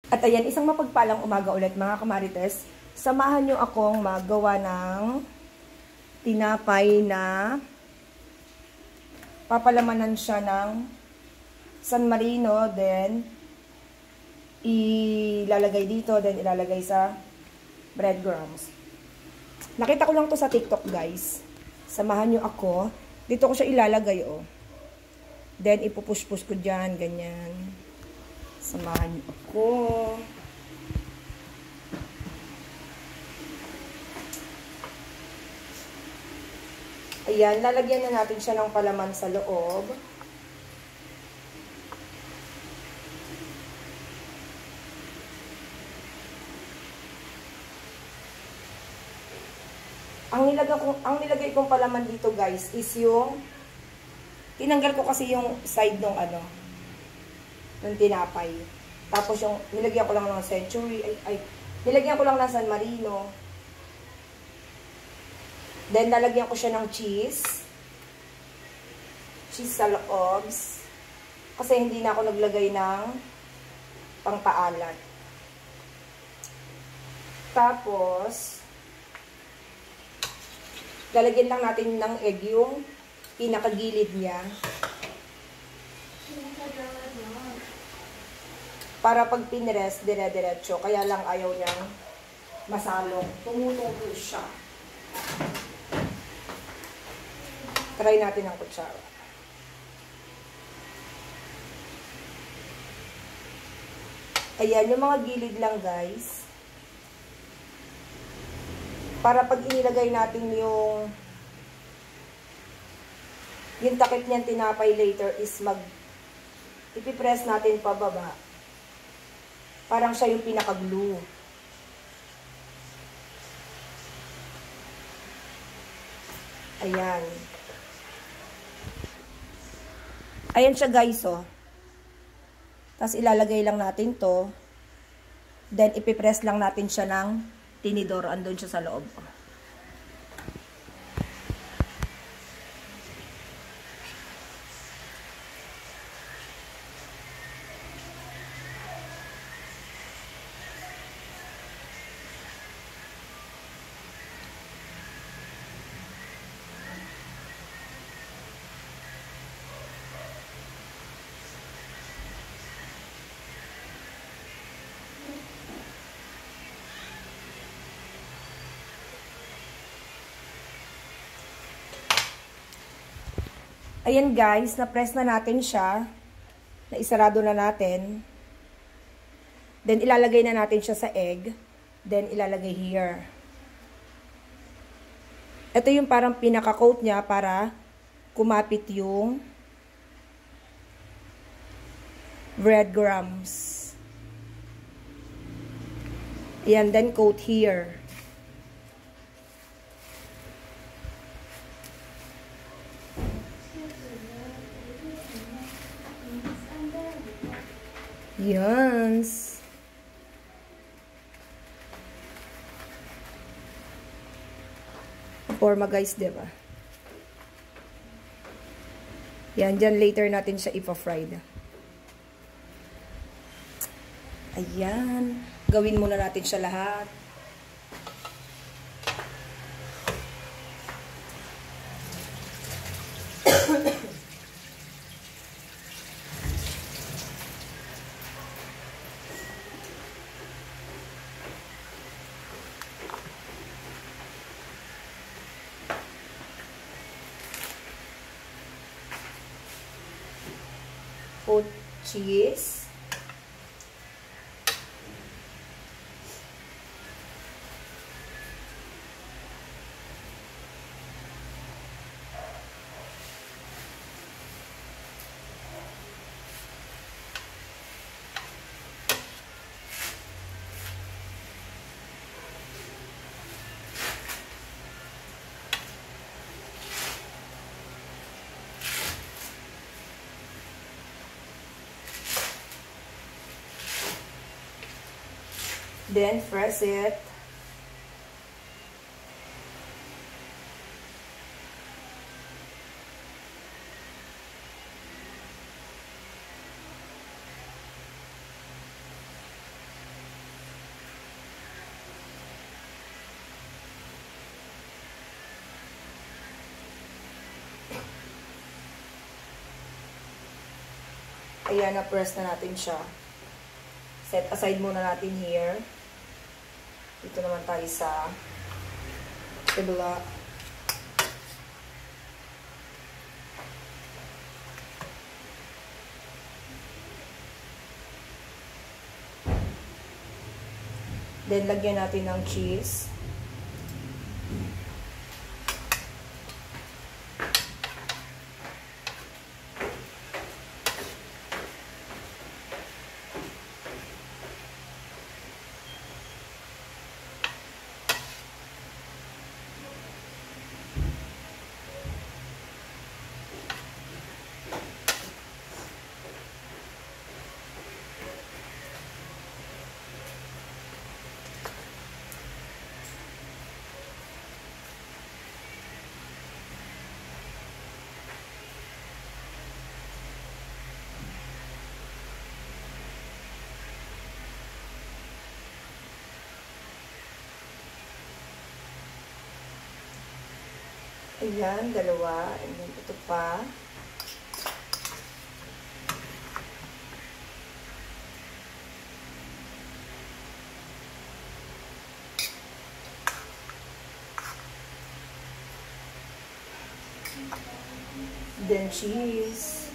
At ayan, isang mapagpalang umaga ulit mga kamarites. Samahan nyo akong magawa ng tinapay na papalamanan siya ng San Marino, then ilalagay dito, then ilalagay sa breadcrumbs. Nakita ko lang to sa TikTok, guys. Samahan nyo ako. Dito ko siya ilalagay, oh. Then ipupush-push ko dyan, ganyan. Samahan nyo ako. Ayan, lalagyan na natin siya ng palaman sa loob. Ang nilagay kong palaman dito, guys, is yung tinanggal ko kasi yung side ng ng tinapay. Tapos yung nilagyan ko lang ng Century, nilagyan ko lang ng San Marino. Then lalagyan ko siya ng cheese. Cheese sa loob. Kasi hindi na ako naglagay ng pangpaalat. Tapos lalagyan lang natin ng egg yung pinakagilid niya. Para pag pinres, dire-diretso. Kaya lang ayaw niyang masalong. Tumutulo siya. Try natin ang kutsara. Ayan, yung mga gilid lang, guys. Para pag inilagay natin yung takip niyan tinapay later is ipipress natin pababa. Parang siya yung pinaka-glue. Ayan. Ayan siya, guys, oh. Tapos ilalagay lang natin to. Then ipipress lang natin siya ng tinidor. Andun siya sa loob. Ayan, guys, na-press na natin siya. Naisarado na natin. Then ilalagay na natin siya sa egg. Then ilalagay here. Ito yung parang pinaka-coat niya para kumapit yung breadcrumbs. Ayan, then coat here. Yan. Forma, guys, diba? Yan, dyan later natin siya ipa-fry. Ayan. Gawin muna natin siya lahat. Put cheese. Then press it. Ayan, na-press na natin siya. Set aside muna natin here. Dito naman tayo sa kabila. Then, lagyan natin ng cheese. Ayan, dalawa. And then, ito pa. Then, cheese.